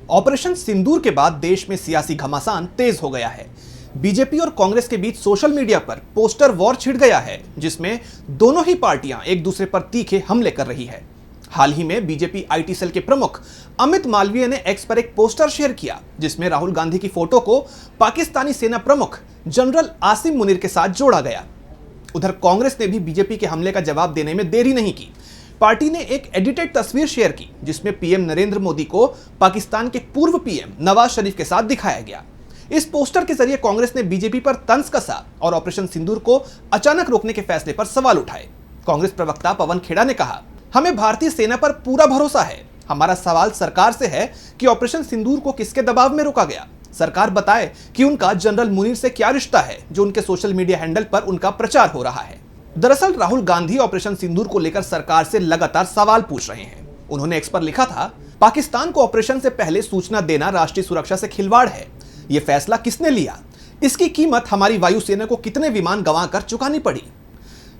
Operation सिंदूर के बाद देश में सियासी घमासान तेज हो गया है। बीजेपी और कांग्रेस के बीच सोशल मीडिया पर पोस्टर वॉर छिड़ गया है, जिसमें दोनों ही पार्टियां एक दूसरे पर तीखे हमले कर रही है। हाल ही में बीजेपी आईटी सेल के प्रमुख अमित मालवीय ने एक्स पर एक पोस्टर शेयर किया, जिसमें राहुल गांधी की फोटो को पाकिस्तानी सेना प्रमुख जनरल आसिम मुनीर के साथ जोड़ा गया। उधर कांग्रेस ने भी बीजेपी के हमले का जवाब देने में देरी नहीं की। पार्टी ने एक एडिटेड तस्वीर शेयर की, जिसमें पीएम नरेंद्र मोदी को पाकिस्तान के पूर्व पीएम नवाज शरीफ के साथ दिखाया गया। इस पोस्टर के जरिए कांग्रेस ने बीजेपी पर तंज कसा और ऑपरेशन सिंदूर को अचानक रोकने के फैसले पर सवाल उठाए। कांग्रेस प्रवक्ता पवन खेड़ा ने कहा, हमें भारतीय सेना पर पूरा भरोसा है। हमारा सवाल सरकार से है कि ऑपरेशन सिंदूर को किसके दबाव में रोका गया। सरकार बताए कि उनका जनरल मुनीर से क्या रिश्ता है, जो उनके सोशल मीडिया हैंडल पर उनका प्रचार हो रहा है। दरअसल राहुल गांधी ऑपरेशन सिंदूर को लेकर सरकार से लगातार सवाल पूछ रहे हैं। उन्होंने एक्स पर लिखा था, पाकिस्तान को ऑपरेशन से पहले सूचना देना राष्ट्रीय सुरक्षा से खिलवाड़ है। यह फैसला किसने लिया? इसकी कीमत हमारी वायुसेना को कितने विमान गंवाकर चुकानी पड़ी?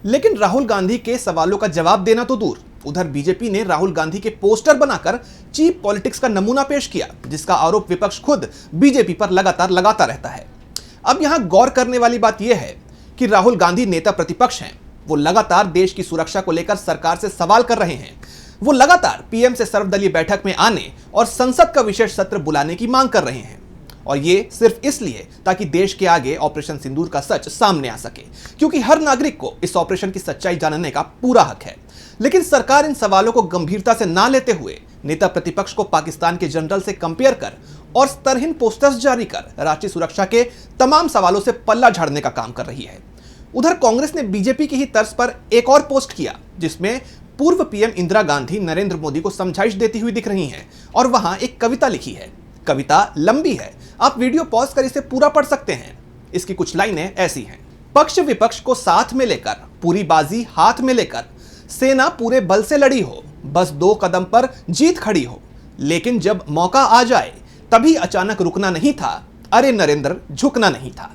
लेकिन राहुल गांधी के सवालों का जवाब देना तो दूर, उधर बीजेपी ने राहुल गांधी के पोस्टर बनाकर चीप पॉलिटिक्स का नमूना पेश किया, जिसका आरोप विपक्ष खुद बीजेपी पर लगातार लगाता रहता है। अब यहां गौर करने वाली बात यह है कि राहुल गांधी नेता प्रतिपक्ष हैं। वो लगातार देश की सुरक्षा को लेकर सरकार से सवाल कर रहे हैं। वो लगातार पीएम से सर्वदलीय बैठक में आने और संसद का विशेष सत्र बुलाने की मांग कर रहे हैं, और ये सिर्फ इसलिए ताकि देश के आगे ऑपरेशन सिंदूर का सच सामने आ सके, क्योंकि हर नागरिक को इस ऑपरेशन की सच्चाई जानने का पूरा हक है। लेकिन सरकार इन सवालों को गंभीरता से ना लेते हुए नेता प्रतिपक्ष को पाकिस्तान के जनरल से कंपेयर कर और स्तरहीन पोस्टर्स जारी कर राष्ट्रीय सुरक्षा के तमाम सवालों से पल्ला झाड़ने का काम कर रही है। उधर कांग्रेस ने बीजेपी की ही तर्ज पर एक और पोस्ट किया, जिसमें पूर्व पीएम इंदिरा गांधी नरेंद्र मोदी को समझाइश देती हुई दिख रही हैं और वहां एक कविता लिखी है। कविता लंबी है, आप वीडियो पॉज कर इसे पूरा पढ़ सकते हैं। इसकी कुछ लाइनें ऐसी हैं, पक्ष विपक्ष को साथ में लेकर, पूरी बाजी हाथ में लेकर, सेना पूरे बल से लड़ी हो, बस 2 कदम पर जीत खड़ी हो, लेकिन जब मौका आ जाए तभी अचानक रुकना नहीं था, अरे नरेंद्र झुकना नहीं था।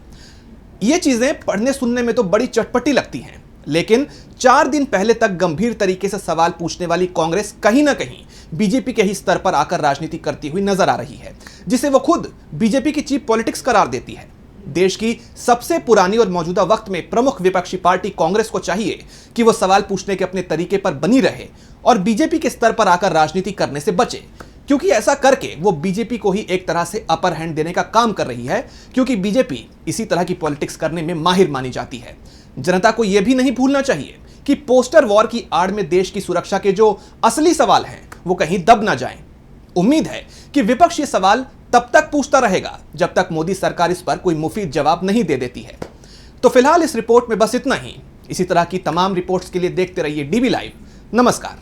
ये चीजें पढ़ने सुनने में तो बड़ी चटपटी लगती हैं, लेकिन 4 दिन पहले तक गंभीर तरीके से सवाल पूछने वाली कांग्रेस कहीं ना कहीं बीजेपी के ही स्तर पर आकर राजनीति करती हुई नजर आ रही है, जिसे वो खुद बीजेपी की चीप पॉलिटिक्स करार देती है। देश की सबसे पुरानी और मौजूदा वक्त में प्रमुख विपक्षी पार्टी कांग्रेस को चाहिए कि वो सवाल पूछने के अपने तरीके पर बनी रहे और बीजेपी के स्तर पर आकर राजनीति करने से बचे, क्योंकि ऐसा करके वो बीजेपी को ही एक तरह से अपर हैंड देने का काम कर रही है, क्योंकि बीजेपी इसी तरह की पॉलिटिक्स करने में माहिर मानी जाती है। जनता को यह भी नहीं भूलना चाहिए कि पोस्टर वॉर की आड़ में देश की सुरक्षा के जो असली सवाल हैं वो कहीं दब ना जाएं। उम्मीद है कि विपक्ष ये सवाल तब तक पूछता रहेगा जब तक मोदी सरकार इस पर कोई मुफीद जवाब नहीं दे देती है। तो फिलहाल इस रिपोर्ट में बस इतना ही। इसी तरह की तमाम रिपोर्ट्स के लिए देखते रहिए डीबी लाइव। नमस्कार।